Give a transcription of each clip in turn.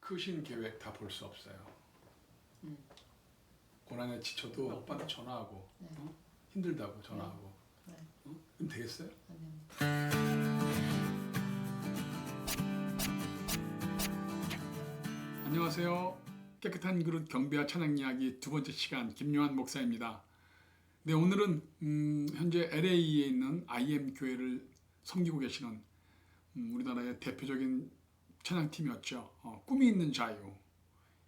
크신 계획 다 볼 수 없어요. 고난에 지쳐도 오빠한테 전화하고 네. 힘들다고 전화하고 네. 그럼 되겠어요? 아니요. 안녕하세요. 깨끗한 그릇 경배와 찬양 이야기 두 번째 시간 김요한 목사입니다. 네, 오늘은 현재 LA에 있는 IM 교회를 섬기고 계시는 우리나라의 대표적인 찬양팀이었죠. 꿈이 있는 자유.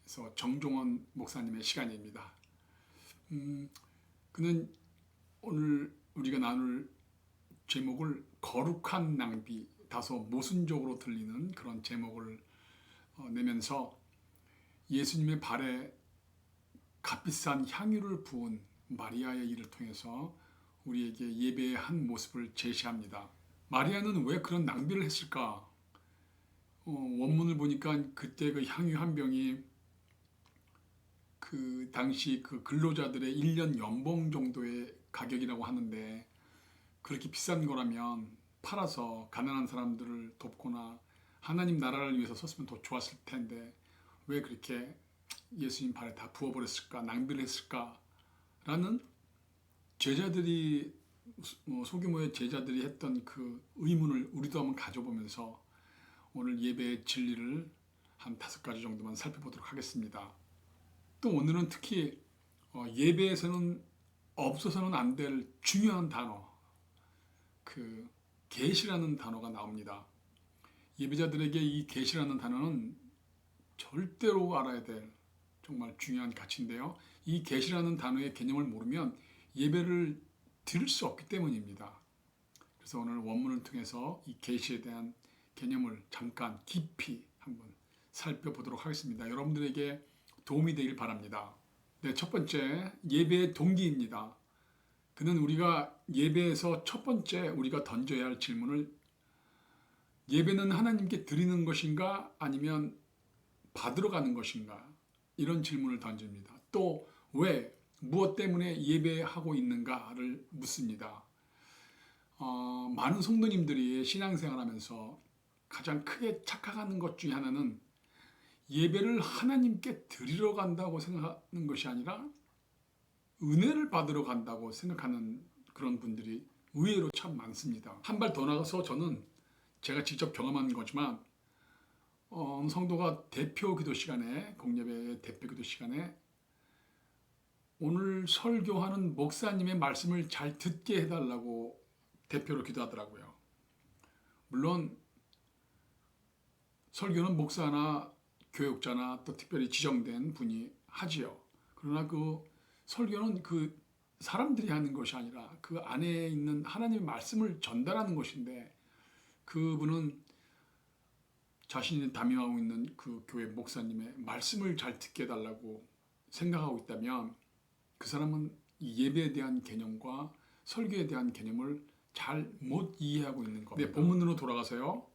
그래서 정종원 목사님의 시간입니다. 그는 오늘 우리가 나눌 제목을 거룩한 낭비, 다소 모순적으로 들리는 그런 제목을 내면서 예수님의 발에 값비싼 향유를 부은 마리아의 일을 통해서 우리에게 예배의 한 모습을 제시합니다. 마리아는 왜 그런 낭비를 했을까? 원문을 보니까 그때 그 향유 한 병이 그 당시 그 근로자들의 1년 연봉 정도의 가격이라고 하는데, 그렇게 비싼 거라면 팔아서 가난한 사람들을 돕거나 하나님 나라를 위해서 썼으면 더 좋았을 텐데 왜 그렇게 예수님 발에 다 부어버렸을까, 낭비를 했을까 라는 제자들이, 소규모의 제자들이 했던 그 의문을 우리도 한번 가져보면서 오늘 예배의 진리를 한 5가지 정도만 살펴보도록 하겠습니다. 또 오늘은 특히 예배에서는 없어서는 안 될 중요한 단어, 그 계시라는 단어가 나옵니다. 예배자들에게 이 계시라는 단어는 절대로 알아야 될 정말 중요한 가치인데요. 이 계시라는 단어의 개념을 모르면 예배를 드릴 수 없기 때문입니다. 그래서 오늘 원문을 통해서 이 계시에 대한 개념을 잠깐 깊이 한번 살펴보도록 하겠습니다. 여러분들에게 도움이 되길 바랍니다. 네, 첫 번째, 예배의 동기입니다. 그는 우리가 예배에서 첫 번째 우리가 던져야 할 질문을, 예배는 하나님께 드리는 것인가 아니면 받으러 가는 것인가, 이런 질문을 던집니다. 또 왜, 무엇 때문에 예배하고 있는가를 묻습니다. 많은 성도님들이 신앙생활하면서 가장 크게 착각하는 것 중에 하나는 예배를 하나님께 드리러 간다고 생각하는 것이 아니라 은혜를 받으러 간다고 생각하는 그런 분들이 의외로 참 많습니다. 한 발 더 나가서 저는 제가 직접 경험한 거지만 성도가 대표 기도 시간에, 공예배의 대표 기도 시간에 오늘 설교하는 목사님의 말씀을 잘 듣게 해달라고 대표로 기도하더라고요. 물론 설교는 목사나 교육자나 또 특별히 지정된 분이 하지요. 그러나 그 설교는 그 사람들이 하는 것이 아니라 그 안에 있는 하나님의 말씀을 전달하는 것인데, 그분은 자신이 담임하고 있는 그 교회 목사님의 말씀을 잘 듣게 해달라고 생각하고 있다면 그 사람은 이 예배에 대한 개념과 설교에 대한 개념을 잘 못 이해하고 있는 겁니다. 네, 본문으로 돌아가서요.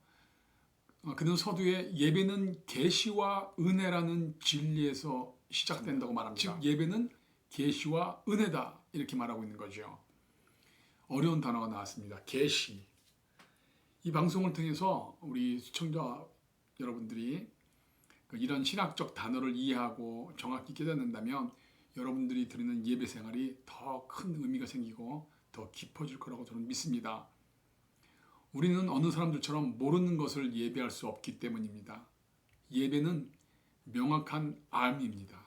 그는 서두에 예배는 계시와 은혜라는 진리에서 시작된다고 말합니다. 즉 예배는 계시와 은혜다, 이렇게 말하고 있는 거죠. 어려운 단어가 나왔습니다. 계시. 이 방송을 통해서 우리 시청자 여러분들이 이런 신학적 단어를 이해하고 정확히 깨닫는다면 여러분들이 드리는 예배 생활이 더 큰 의미가 생기고 더 깊어질 거라고 저는 믿습니다. 우리는 어느 사람들처럼 모르는 것을 예배할 수 없기 때문입니다. 예배는 명확한 암입니다.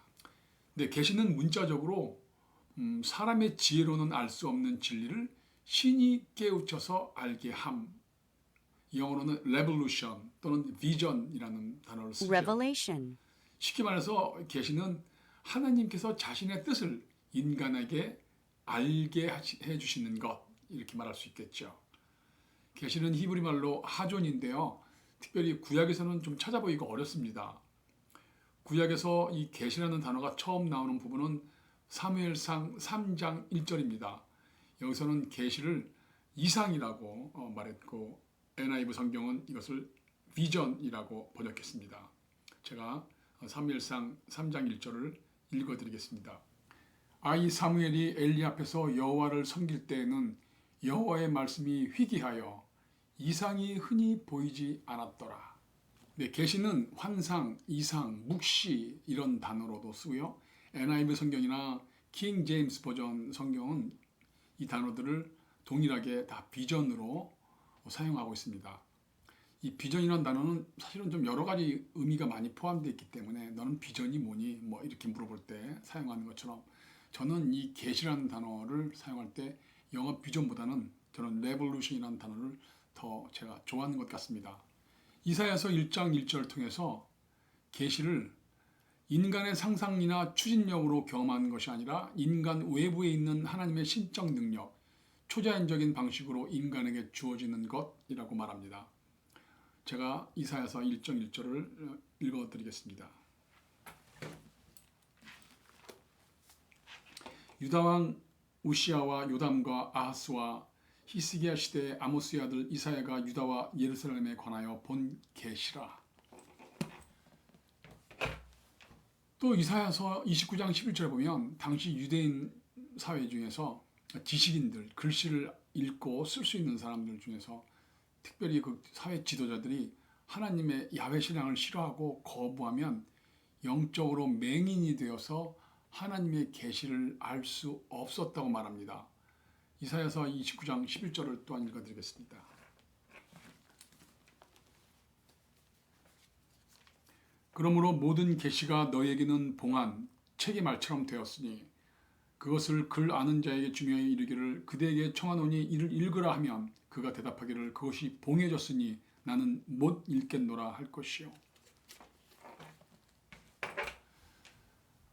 네, 계시는 문자적으로 사람의 지혜로는 알 수 없는 진리를 신이 깨우쳐서 알게 함. 영어로는 revolution 또는 vision이라는 단어를 쓰죠. Revelation. 쉽게 말해서 계시는 하나님께서 자신의 뜻을 인간에게 알게 해주시는 것, 이렇게 말할 수 있겠죠. 계시는 히브리 말로 하존인데요. 특별히 구약에서는 좀 찾아보기가 어렵습니다. 구약에서 이 계시라는 단어가 처음 나오는 부분은 사무엘상 3장 1절입니다. 여기서는 계시를 이상이라고 말했고 NIV 성경은 이것을 비전이라고 번역했습니다. 제가 사무엘상 3장 1절을 읽어드리겠습니다. 아이 사무엘이 엘리 앞에서 여호와를 섬길 때에는 여호와의 말씀이 희귀하여 이상이 흔히 보이지 않았더라. 네, 계시는 환상, 이상, 묵시 이런 단어로도 쓰고요. NIV 성경이나 킹 제임스 버전 성경은 이 단어들을 동일하게 다 비전으로 사용하고 있습니다. 이 비전이라는 단어는 사실은 좀 여러 가지 의미가 많이 포함되어 있기 때문에 너는 비전이 뭐니? 뭐 이렇게 물어볼 때 사용하는 것처럼 저는 이 계시라는 단어를 사용할 때 영어 비전보다는 저는 레볼루션이라는 단어를 더 제가 좋아하는 것 같습니다. 이사야서 1장 1절을 통해서 계시를 인간의 상상이나 추진력으로 경험하는 것이 아니라 인간 외부에 있는 하나님의 신적 능력, 초자연적인 방식으로 인간에게 주어지는 것이라고 말합니다. 제가 이사야서 1장 1절을 읽어드리겠습니다. 유다왕 우시아와 요담과 아하스와 히스기야 시대의 아모스의 아들 이사야가 유다와 예루살렘에 관하여 본 계시라. 또 이사야서 29장 11절에 보면 당시 유대인 사회 중에서 지식인들, 글씨를 읽고 쓸 수 있는 사람들 중에서 특별히 그 사회 지도자들이 하나님의 야훼 신앙을 싫어하고 거부하면 영적으로 맹인이 되어서 하나님의 계시를 알 수 없었다고 말합니다. 이사야서 29장 11절을 또한 읽어드리겠습니다. 그러므로 모든 계시가 너에게는 봉한 책의 말처럼 되었으니 그것을 글 아는 자에게 중요히 이르기를 그대에게 청하노니 이를 읽으라 하면 그가 대답하기를 그것이 봉해졌으니 나는 못 읽겠노라 할 것이요.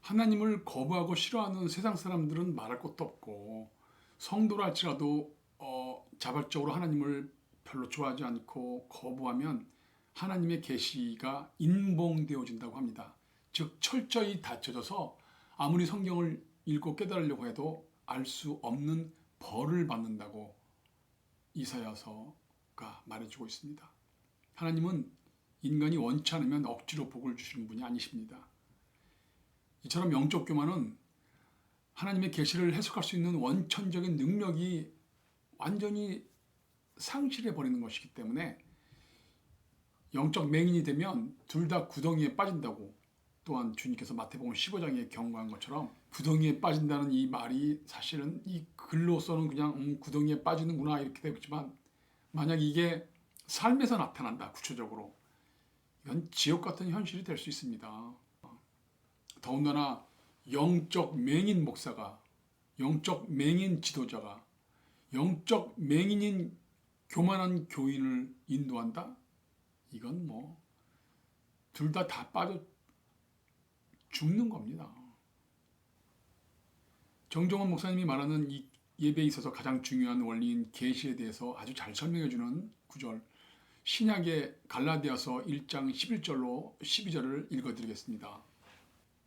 하나님을 거부하고 싫어하는 세상 사람들은 말할 것도 없고 성도라 할지라도 자발적으로 하나님을 별로 좋아하지 않고 거부하면 하나님의 계시가 인봉되어진다고 합니다. 즉 철저히 닫혀져서 아무리 성경을 읽고 깨달으려고 해도 알 수 없는 벌을 받는다고 이사야서가 말해주고 있습니다. 하나님은 인간이 원치 않으면 억지로 복을 주시는 분이 아니십니다. 이처럼 영적 교만은 하나님의 계시를 해석할 수 있는 원천적인 능력이 완전히 상실해 버리는 것이기 때문에 영적 맹인이 되면 둘 다 구덩이에 빠진다고 또한 주님께서 마태복음 15장에 경고한 것처럼 구덩이에 빠진다는 이 말이 사실은 이 글로서는 그냥 구덩이에 빠지는구나 이렇게 되고 있지만 만약 이게 삶에서 나타난다 구체적으로 이건 지옥 같은 현실이 될 수 있습니다. 더군다나 영적 맹인 목사가 영적 맹인 지도자가 영적 맹인인 교만한 교인을 인도한다? 이건 뭐 둘 다 빠져 죽는 겁니다. 정종원 목사님이 말하는 이 예배에 있어서 가장 중요한 원리인 계시에 대해서 아주 잘 설명해 주는 구절 신약의 갈라디아서 1장 11절로 12절을 읽어드리겠습니다.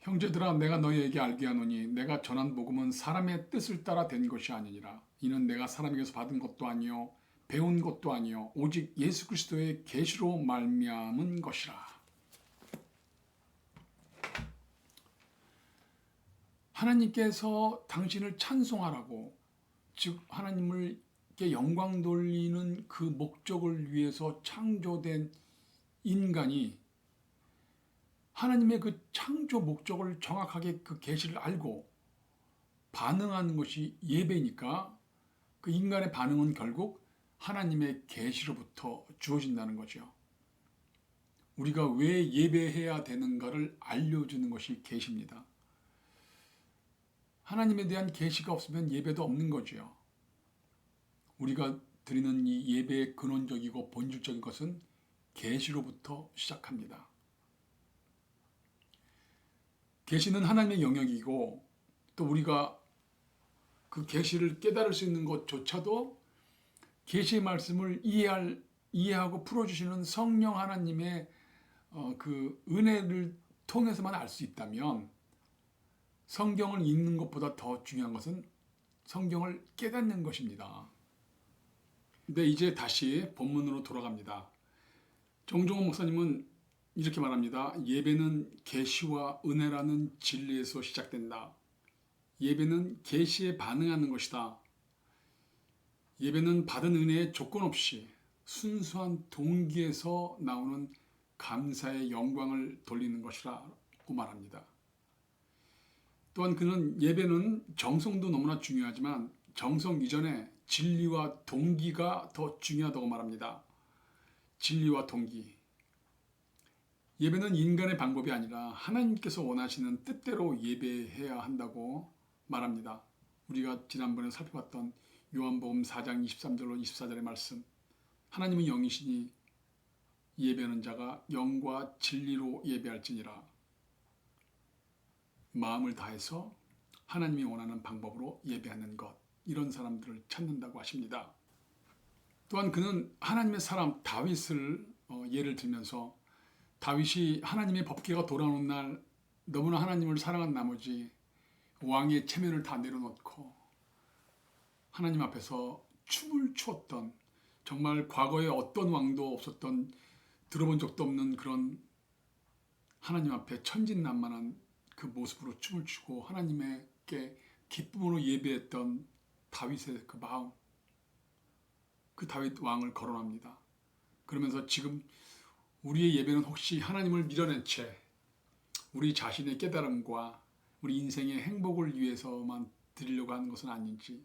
형제들아 내가 너희에게 알게 하노니 내가 전한 복음은 사람의 뜻을 따라 된 것이 아니니라. 이는 내가 사람에게서 받은 것도 아니요 배운 것도 아니요 오직 예수 그리스도의 계시로 말미암은 것이라. 하나님께서 당신을 찬송하라고 즉 하나님께 영광 돌리는 그 목적을 위해서 창조된 인간이 하나님의 그 창조 목적을 정확하게 그 계시를 알고 반응하는 것이 예배니까 그 인간의 반응은 결국 하나님의 계시로부터 주어진다는 거죠. 우리가 왜 예배해야 되는가를 알려주는 것이 계시입니다. 하나님에 대한 계시가 없으면 예배도 없는 거죠. 우리가 드리는 이 예배의 근원적이고 본질적인 것은 계시로부터 시작합니다. 계시는 하나님의 영역이고 또 우리가 그 계시를 깨달을 수 있는 것조차도 계시의 말씀을 이해하고 풀어주시는 성령 하나님의 그 은혜를 통해서만 알 수 있다면 성경을 읽는 것보다 더 중요한 것은 성경을 깨닫는 것입니다. 근데 이제 다시 본문으로 돌아갑니다. 정종원 목사님은 이렇게 말합니다. 예배는 계시와 은혜라는 진리에서 시작된다. 예배는 계시에 반응하는 것이다. 예배는 받은 은혜에 조건 없이 순수한 동기에서 나오는 감사의 영광을 돌리는 것이라고 말합니다. 또한 그는 예배는 정성도 너무나 중요하지만 정성 이전에 진리와 동기가 더 중요하다고 말합니다. 진리와 동기. 예배는 인간의 방법이 아니라 하나님께서 원하시는 뜻대로 예배해야 한다고 말합니다. 우리가 지난번에 살펴봤던 요한복음 4장 23절로 24절의 말씀. 하나님은 영이시니 예배하는 자가 영과 진리로 예배할지니라. 마음을 다해서 하나님이 원하는 방법으로 예배하는 것. 이런 사람들을 찾는다고 하십니다. 또한 그는 하나님의 사람 다윗을 예를 들면서 다윗이 하나님의 법궤가 돌아오는 날 너무나 하나님을 사랑한 나머지 왕의 체면을 다 내려놓고 하나님 앞에서 춤을 추었던, 정말 과거에 어떤 왕도 없었던, 들어본 적도 없는 그런 하나님 앞에 천진난만한 그 모습으로 춤을 추고 하나님께 기쁨으로 예배했던 다윗의 그 마음, 그 다윗 왕을 거론합니다. 그러면서 지금 우리의 예배는 혹시 하나님을 밀어낸 채 우리 자신의 깨달음과 우리 인생의 행복을 위해서만 드리려고 하는 것은 아닌지,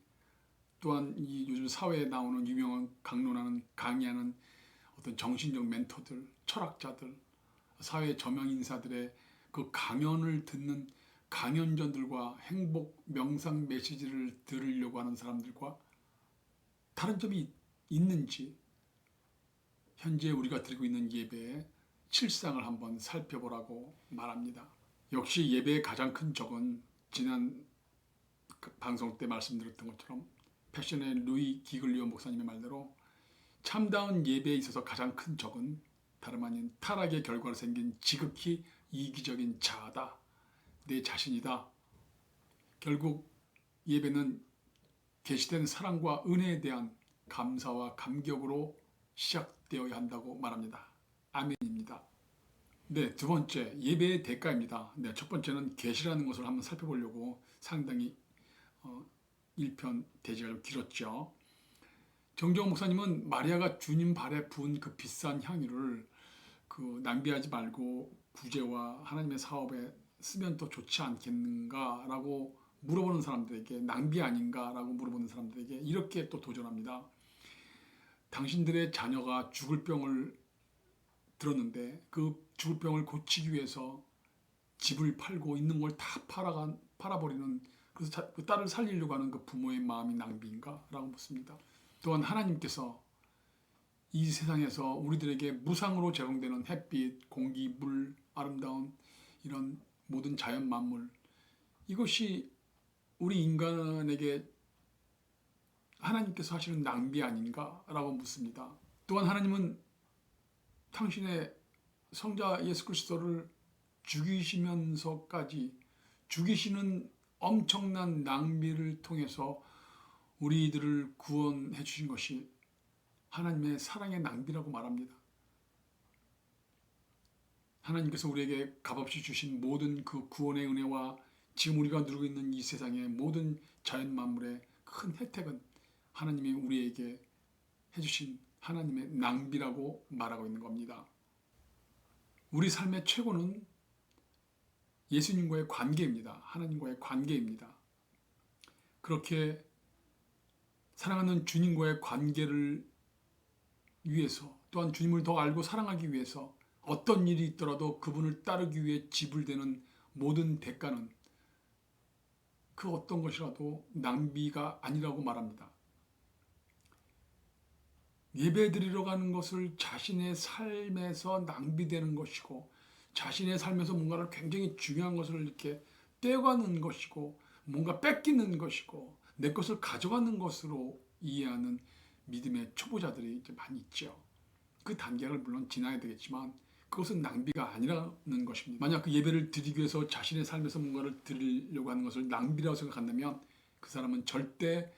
또한 이 요즘 사회에 나오는 유명한 강론하는 강의하는 어떤 정신적 멘토들, 철학자들, 사회 저명 인사들의 그 강연을 듣는 강연전들과 행복 명상 메시지를 들으려고 하는 사람들과 다른 점이 있는지 현재 우리가 드리고 있는 예배의 실상을 한번 살펴보라고 말합니다. 역시 예배의 가장 큰 적은 지난 방송 때 말씀드렸던 것처럼 패션의 루이 기글리오 목사님의 말대로 참다운 예배에 있어서 가장 큰 적은 다름 아닌 타락의 결과로 생긴 지극히 이기적인 자아다. 내 자신이다. 결국 예배는 계시된 사랑과 은혜에 대한 감사와 감격으로 시작되어야 한다고 말합니다. 아멘입니다. 네, 두 번째, 예배의 대가입니다. 네, 첫 번째는 계시라는 것을 한번 살펴보려고 상당히 1편 대지가 좀 길었죠. 정정호 목사님은 마리아가 주님 발에 부은 그 비싼 향유를 낭비하지 말고 구제와 하나님의 사업에 쓰면 더 좋지 않겠는가라고 물어보는 사람들에게, 낭비 아닌가라고 물어보는 사람들에게 이렇게 또 도전합니다. 당신들의 자녀가 죽을 병을 들었는데 그 죽을 병을 고치기 위해서 집을 팔고 있는 걸 다 팔아버리는, 그래서 그 딸을 살리려고 하는 그 부모의 마음이 낭비인가? 라고 묻습니다. 또한 하나님께서 이 세상에서 우리들에게 무상으로 제공되는 햇빛, 공기, 물, 아름다운 이런 모든 자연 만물, 이것이 우리 인간에게 하나님께서 하시는 낭비 아닌가? 라고 묻습니다. 또한 하나님은 당신의 성자 예수 그리스도를 죽이시면서까지 죽이시는 엄청난 낭비를 통해서 우리들을 구원해 주신 것이 하나님의 사랑의 낭비라고 말합니다. 하나님께서 우리에게 값없이 주신 모든 그 구원의 은혜와 지금 우리가 누리고 있는 이 세상의 모든 자연 만물의 큰 혜택은 하나님이 우리에게 해주신 하나님의 낭비라고 말하고 있는 겁니다. 우리 삶의 최고는 예수님과의 관계입니다. 하나님과의 관계입니다. 그렇게 사랑하는 주님과의 관계를 위해서, 또한 주님을 더 알고 사랑하기 위해서 어떤 일이 있더라도 그분을 따르기 위해 지불되는 모든 대가는 그 어떤 것이라도 낭비가 아니라고 말합니다. 예배드리러 가는 것을 자신의 삶에서 낭비되는 것이고, 자신의 삶에서 뭔가를 굉장히 중요한 것을 이렇게 떼어가는 것이고, 뭔가 뺏기는 것이고, 내 것을 가져가는 것으로 이해하는 믿음의 초보자들이 이제 많이 있죠. 그 단계를 물론 지나야 되겠지만 그것은 낭비가 아니라는 것입니다. 만약 그 예배를 드리기 위해서 자신의 삶에서 뭔가를 드리려고 하는 것을 낭비라고 생각한다면 그 사람은 절대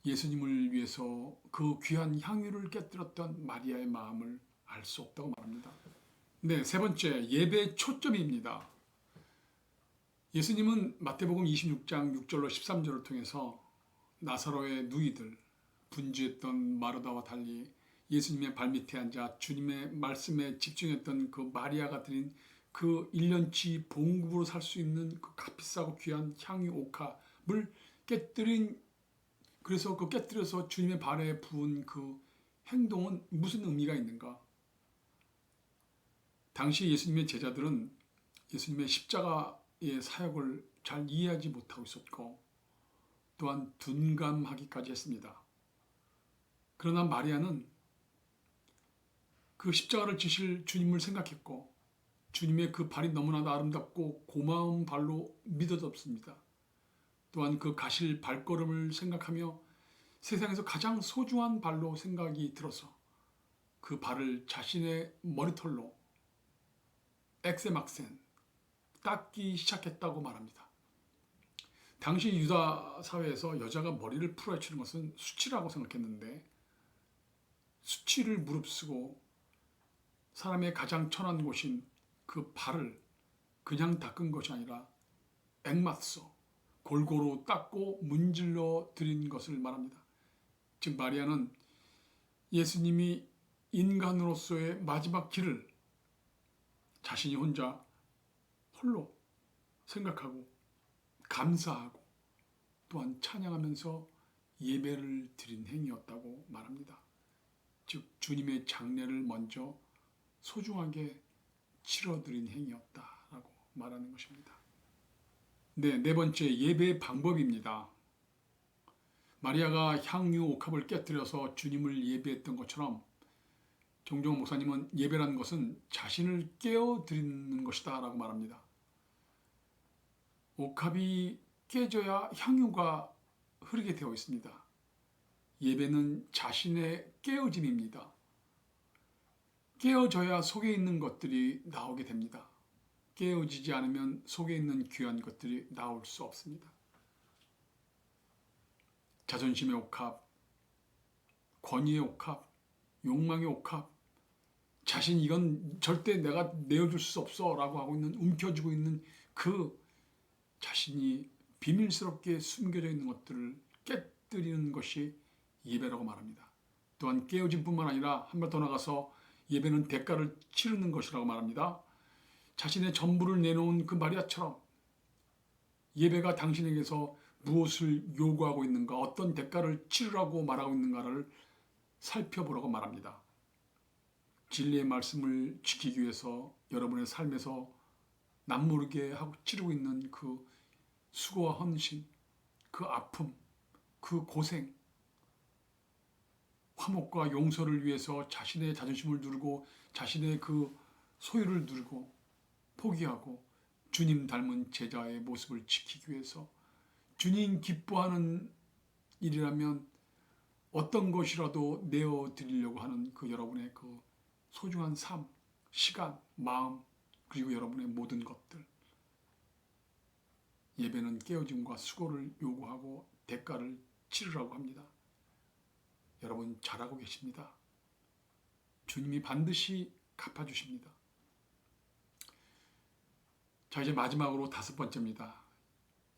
예수님을 위해서 그 귀한 향유를 깨뜨렸던 마리아의 마음을 알 수 없다고 말합니다. 네, 세 번째, 예배의 초점입니다. 예수님은 마태복음 26장 6절로 13절을 통해서 나사로의 누이들, 분주했던 마르다와 달리 예수님의 발밑에 앉아 주님의 말씀에 집중했던 그 마리아가 드린 그 1년치 봉급으로 살 수 있는 그 값비싸고 귀한 향유 옥합을 깨뜨린, 그래서 그 깨뜨려서 주님의 발에 부은 그 행동은 무슨 의미가 있는가? 당시 예수님의 제자들은 예수님의 십자가의 사역을 잘 이해하지 못하고 있었고 또한 둔감하기까지 했습니다. 그러나 마리아는 그 십자가를 지실 주님을 생각했고 주님의 그 발이 너무나도 아름답고 고마운 발로 믿어졌습니다. 또한 그 가실 발걸음을 생각하며 세상에서 가장 소중한 발로 생각이 들어서 그 발을 자신의 머리털로 엑세막센 닦기 시작했다고 말합니다. 당시 유다 사회에서 여자가 머리를 풀어헤치는 것은 수치라고 생각했는데 수치를 무릅쓰고 사람의 가장 천한 곳인 그 발을 그냥 닦은 것이 아니라 엑마서 골고루 닦고 문질러 드린 것을 말합니다. 즉 마리아는 예수님이 인간으로서의 마지막 길을 자신이 혼자 홀로 생각하고 감사하고 또한 찬양하면서 예배를 드린 행위였다고 말합니다. 즉 주님의 장례를 먼저 소중하게 치러드린 행위였다라고 말하는 것입니다. 네 번째 예배 방법입니다. 마리아가 향유 옥합을 깨뜨려서 주님을 예배했던 것처럼 정종원 목사님은 예배라는 것은 자신을 깨어드리는 것이다 라고 말합니다. 옥합이 깨져야 향유가 흐르게 되어 있습니다. 예배는 자신의 깨어짐입니다. 깨어져야 속에 있는 것들이 나오게 됩니다. 깨어지지 않으면 속에 있는 귀한 것들이 나올 수 없습니다. 자존심의 옥합, 권위의 옥합, 욕망의 옥합, 자신 이건 절대 내가 내어줄 수 없어 라고 하고 있는, 움켜쥐고 있는 그 자신이 비밀스럽게 숨겨져 있는 것들을 깨뜨리는 것이 예배라고 말합니다. 또한 깨어짐 뿐만 아니라 한 발 더 나가서 예배는 대가를 치르는 것이라고 말합니다. 자신의 전부를 내놓은 그 마리아처럼 예배가 당신에게서 무엇을 요구하고 있는가, 어떤 대가를 치르라고 말하고 있는가를 살펴보라고 말합니다. 진리의 말씀을 지키기 위해서 여러분의 삶에서 남모르게 하고 치르고 있는 그 수고와 헌신, 그 아픔, 그 고생, 화목과 용서를 위해서 자신의 자존심을 누르고 자신의 그 소유를 누르고 포기하고 주님 닮은 제자의 모습을 지키기 위해서 주님 기뻐하는 일이라면 어떤 것이라도 내어드리려고 하는 그 여러분의 그 소중한 삶, 시간, 마음, 그리고 여러분의 모든 것들. 예배는 깨어짐과 수고를 요구하고 대가를 치르라고 합니다. 여러분 잘하고 계십니다. 주님이 반드시 갚아주십니다. 자, 이제 마지막으로 5번째입니다.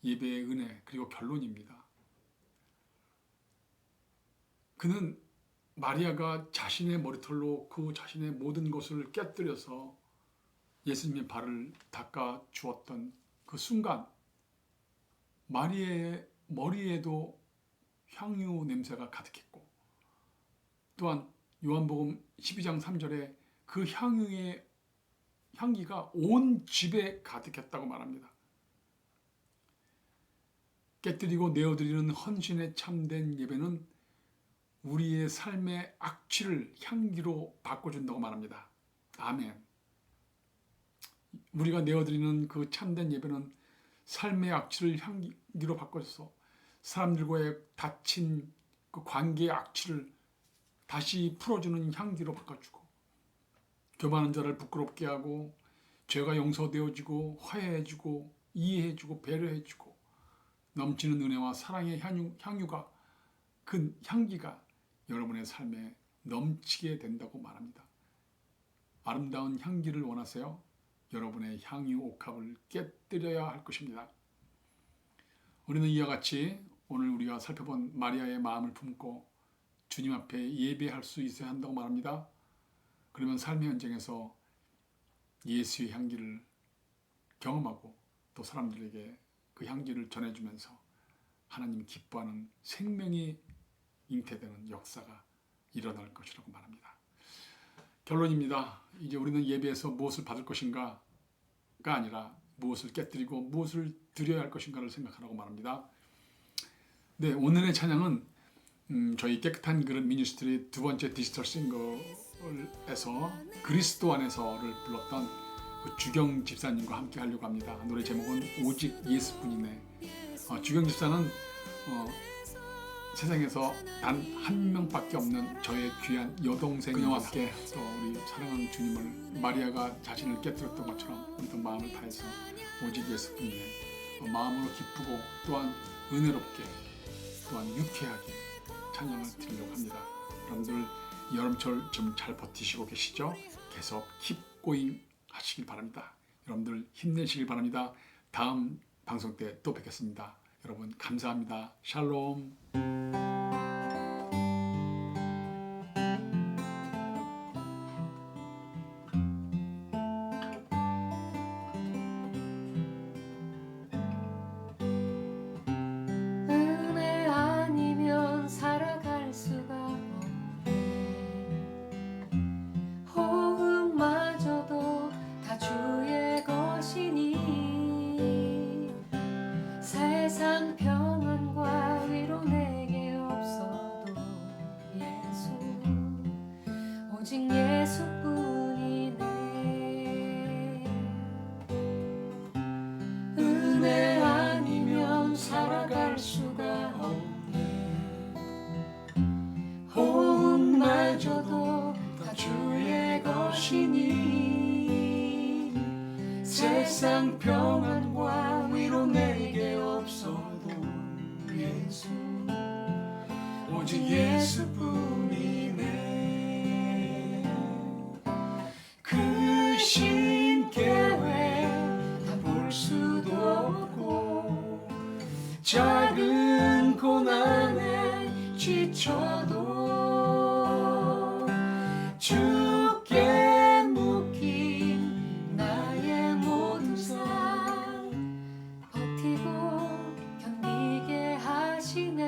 예배의 은혜, 그리고 결론입니다. 그는 마리아가 자신의 머리털로 그 자신의 모든 것을 깨뜨려서 예수님의 발을 닦아 주었던 그 순간 마리아의 머리에도 향유 냄새가 가득했고 또한 요한복음 12장 3절에 그 향유의 향기가 온 집에 가득했다고 말합니다. 깨뜨리고 내어드리는 헌신에 참된 예배는 우리의 삶의 악취를 향기로 바꿔준다고 말합니다. 아멘. 우리가 내어드리는 그 참된 예배는 삶의 악취를 향기로 바꿔서 사람들과의 닫힌 그 관계의 악취를 다시 풀어주는 향기로 바꿔주고 교만한 자를 부끄럽게 하고 죄가 용서되어지고 화해해주고 이해해주고 배려해주고 넘치는 은혜와 사랑의 향유가 그 향기가 여러분의 삶에 넘치게 된다고 말합니다. 아름다운 향기를 원하세요? 여러분의 향유 옥합을 깨뜨려야 할 것입니다. 우리는 이와 같이 오늘 우리가 살펴본 마리아의 마음을 품고 주님 앞에 예배할 수 있어야 한다고 말합니다. 그러면 삶의 현장에서 예수의 향기를 경험하고 또 사람들에게 그 향기를 전해주면서 하나님이 기뻐하는 생명이 잉태되는 역사가 일어날 것이라고 말합니다. 결론입니다. 이제 우리는 예배에서 무엇을 받을 것인가가 아니라 무엇을 깨뜨리고 무엇을 드려야 할 것인가를 생각하라고 말합니다. 네, 오늘의 찬양은 저희 깨끗한 그릇 미니스트리 두 번째 디지털 싱글에서 그리스도 안에서를 불렀던 그 주경 집사님과 함께 하려고 합니다. 노래 제목은 오직 예수뿐이네. 주경 집사는 세상에서 단 한 명밖에 없는 저의 귀한 여동생과 함께 또 우리 사랑하는 주님을 마리아가 자신을 깨뜨렸던 것처럼 우리도 마음을 다해서 오직 예수뿐이네 마음으로 기쁘고 또한 은혜롭게 또한 유쾌하게 찬양을 드리려고 합니다. 여러분들 여름철 좀 잘 버티시고 계시죠? 계속 keep going 하시길 바랍니다. 여러분들 힘내시길 바랍니다. 다음 방송 때 또 뵙겠습니다. 여러분 감사합니다. 샬롬. 은혜 아니면 살아갈 수가 없네. 호흡마저도 다 주의 것이니 세상 평안과 위로 내게 없어도 예수 오직 예수뿐이네. 은혜 아니면 살아갈 수가 없네. 호흡마저도 다 주의 것이니 세상 평안과 위로 내게 없어도 예수 오직 예수뿐이네. 그 신계획 다 볼 수도 없고 작은 고난에 지쳐도 주께 묶인 나의 모든 삶 버티고 견디게 하시네.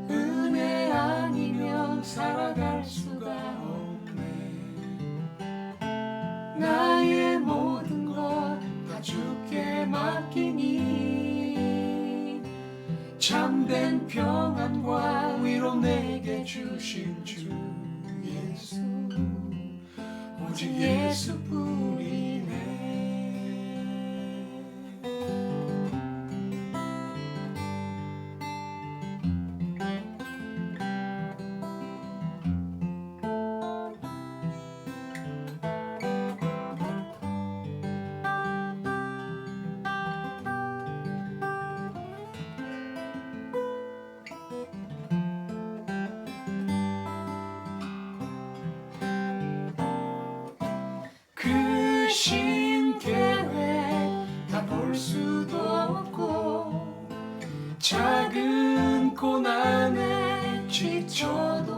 은혜 아니면 살아갈 수가 없네. 나의 모든 것 다 주께 맡기니 참된 평안과 위로 내게 주신 주 예수 오직 예수뿐이네. 그 신계획 다 볼 수도 없고 작은 고난에 지쳐도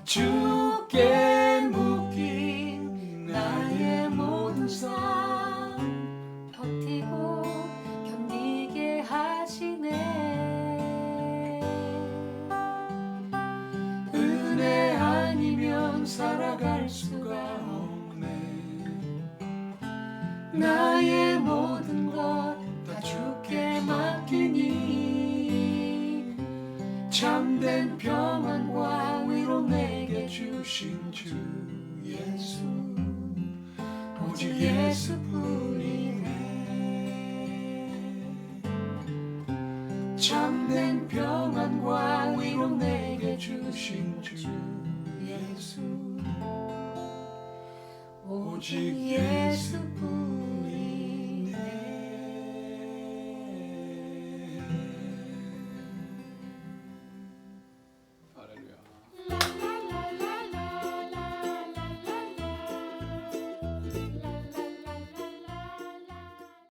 주께 묶인 나의 모든 삶 버티고 견디게 하시네. 은혜 아니면 살아갈 수가 없네. 나의 모든 것 다 주께 맡기니 참된 평안과 위로 내게 주신 주 예수 오직 예수뿐이네. 참된 평안과 위로 내게 주신 주 예수 오직 예수뿐이네.